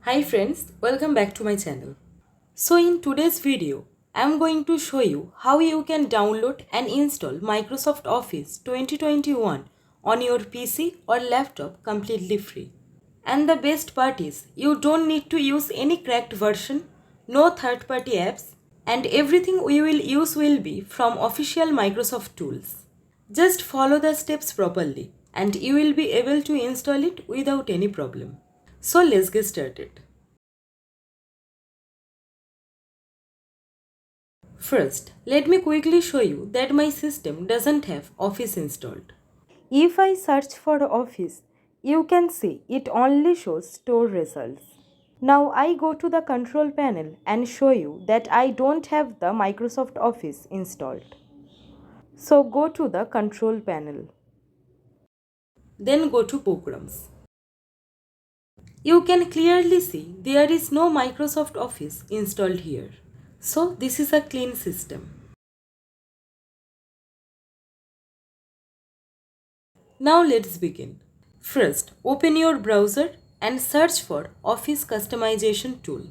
Hi friends, welcome back to my channel. So in today's video, I am going to show you how you can download and install Microsoft Office 2021 on your PC or laptop completely free. And the best part is, you don't need to use any cracked version, no third-party apps, and everything we will use will be from official Microsoft tools. Just follow the steps properly and you will be able to install it without any problem. So let's get started. First, let me quickly show you that my system doesn't have Office installed. If I search for Office, you can see it only shows store results. Now I go to the control panel and show you that I don't have the Microsoft Office installed. So go to the control panel. Then go to Programs. You can clearly see there is no Microsoft Office installed here. So this is a clean system. Now let's begin. First, open your browser and search for Office Customization tool.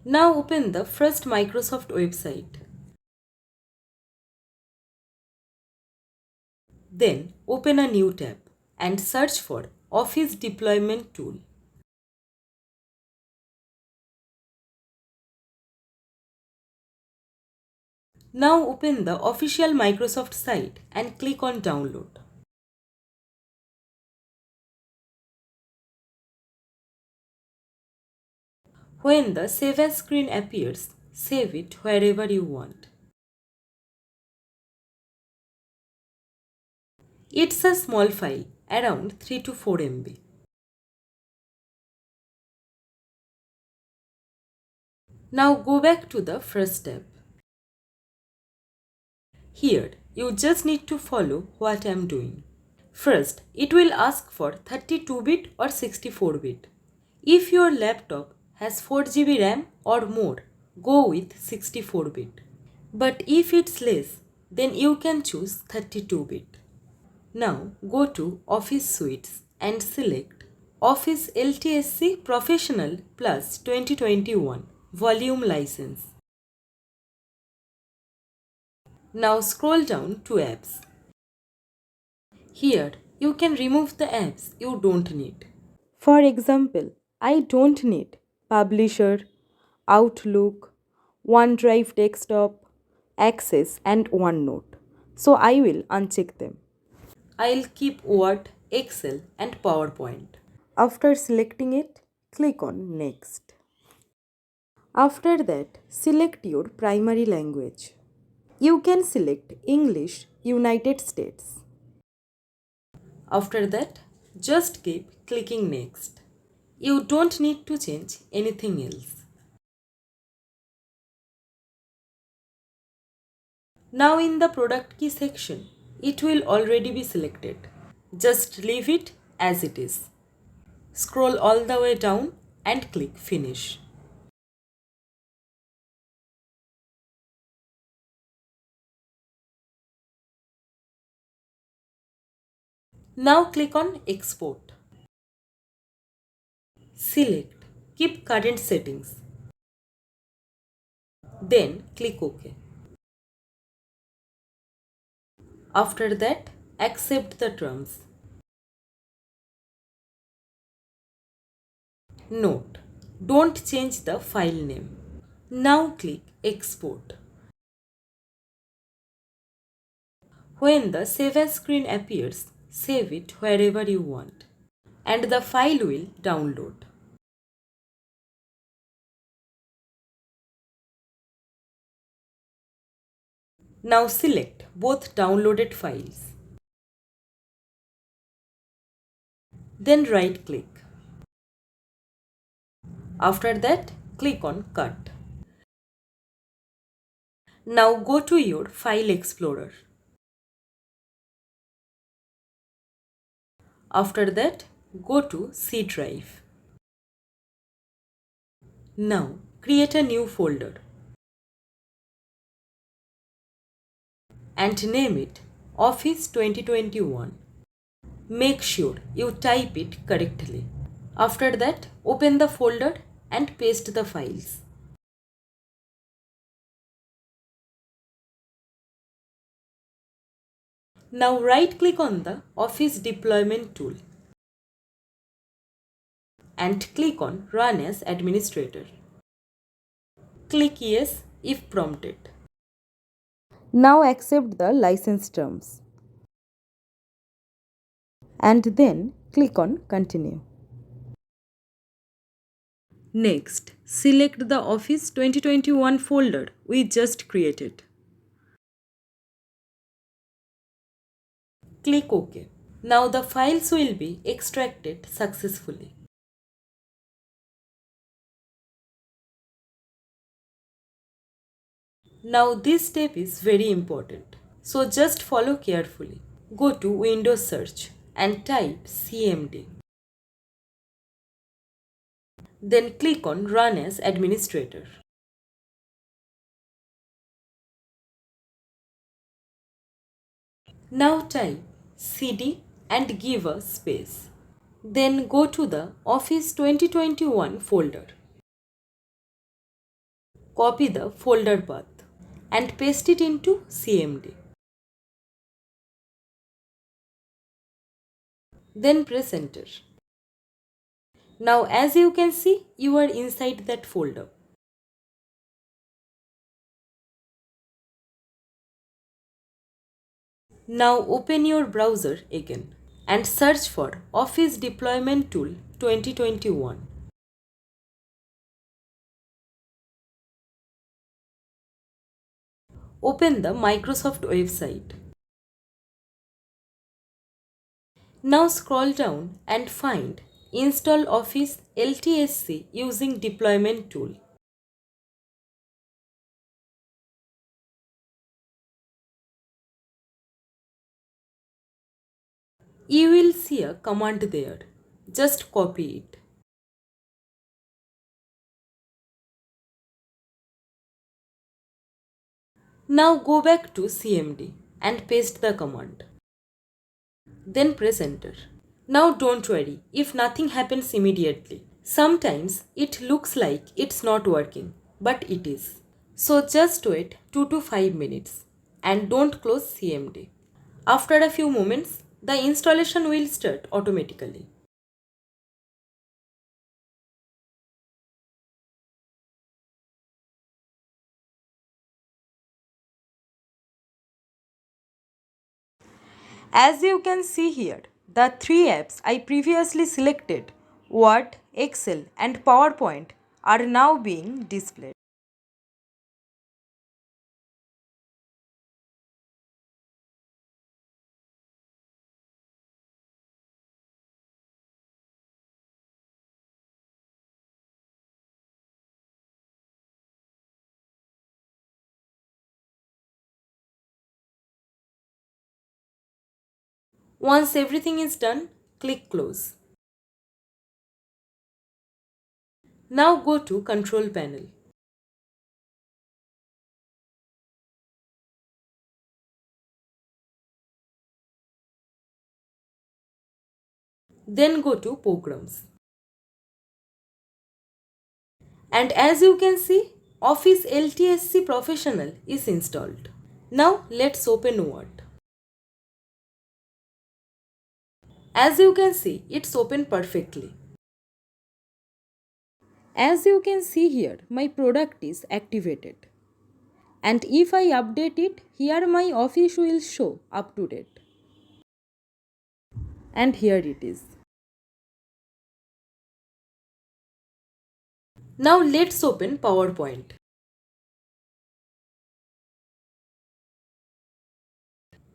Now open the first Microsoft website. Then open a new tab and search for Office Deployment tool. Now open the official Microsoft site and click on Download. When the Save As screen appears, save it wherever you want. It's a small file, around 3 to 4 MB. Now go back to the first tab. Here, you just need to follow what I am doing. First, it will ask for 32-bit or 64-bit. If your laptop has 4 GB RAM or more, go with 64-bit. But if it's less, then you can choose 32-bit. Now go to Office Suites and select Office LTSC Professional Plus 2021 Volume License. Now scroll down to Apps. Here, you can remove the apps you don't need. For example, I don't need Publisher, Outlook, OneDrive Desktop, Access and OneNote. So I will uncheck them. I'll keep Word, Excel and PowerPoint. After selecting it, click on Next. After that, select your primary language. You can select English, United States. After that, just keep clicking Next. You don't need to change anything else. Now in the product key section, it will already be selected. Just leave it as it is. Scroll all the way down and click Finish. Now click on Export. Select Keep Current Settings. Then click OK. After that, accept the terms. Note: don't change the file name. Now click Export. When the Save As screen appears, save it wherever you want and the file will download. Now select both downloaded files. Then right click. After that, click on Cut. Now go to your File Explorer. After that, go to C drive. Now create a new folder. and name it Office 2021. Make sure you type it correctly. After that, open the folder and paste the files. Now right click on the Office Deployment tool and click on Run as Administrator. Click Yes if prompted. Now accept the license terms and then click on Continue. Next, select the Office 2021 folder we just created. Click OK. Now the files will be extracted successfully. Now this step is very important, so just follow carefully. Go to Windows Search and type CMD. Then click on Run as Administrator. Now type CD and give a space. Then go to the Office 2021 folder. Copy the folder path and paste it into CMD. Then press Enter. Now as you can see, you are inside that folder. Now open your browser again and search for Office Deployment Tool 2021. Open the Microsoft website. Now scroll down and find Install Office LTSC using Deployment Tool. You will see a command there. Just copy it. Now go back to CMD and paste the command. Then press Enter. Now don't worry if nothing happens immediately. Sometimes it looks like it's not working, but it is. So just wait 2 to 5 minutes and don't close CMD. After a few moments, the installation will start automatically. As you can see here, the three apps I previously selected, Word, Excel and PowerPoint, are now being displayed. Once everything is done, click Close. Now go to Control Panel. Then go to Programs. And as you can see, Office LTSC Professional is installed. Now let's open Word. As you can see, it's open perfectly. As you can see here, my product is activated. And if I update it, here my office will show up to date. And here it is. Now let's open PowerPoint.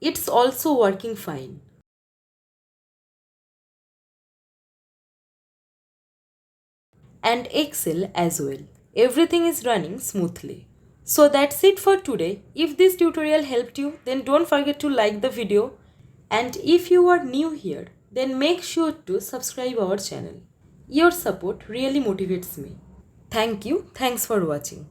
It's also working fine. And Excel as well. Everything is running smoothly. So that's it for today. If this tutorial helped you, then don't forget to like the video. And if you are new here, then make sure to subscribe our channel. Your support really motivates me. Thank you. Thanks for watching.